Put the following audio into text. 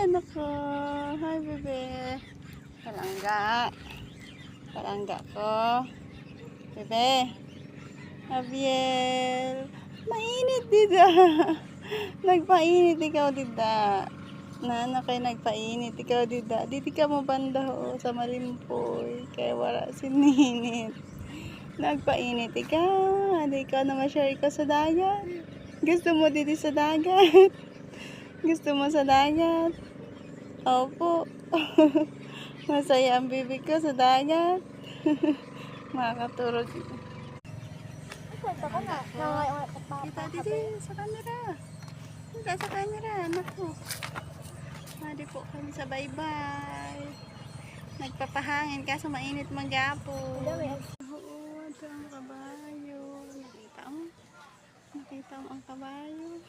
anak ko. Hi, bebe. Palangga. Palangga ko. Bebe. Abiel. Mainit dida. Nagpainit ikaw dida. Nana kay nagpainit ikaw dida. Dito ka mo banda ho sa Malimpoy. Kaya wala sininit. Nagpainit ikaw. Hindi ka na ma-share ka sa dagat. Gusto mo dito sa dagat. Gusto mo sa dagat. Opo. Masaya ang bibig ko sa dagat. Makakaturog. Kwento ko nga. Kita dito sa camera. Kita sa camera. Anak ko. Madi po kami sa bye-bye. Nagpapahangin kaso mainit manggapon. Oo, ito ang kabayo. Nakita mo? Nakita mo ang kabayo?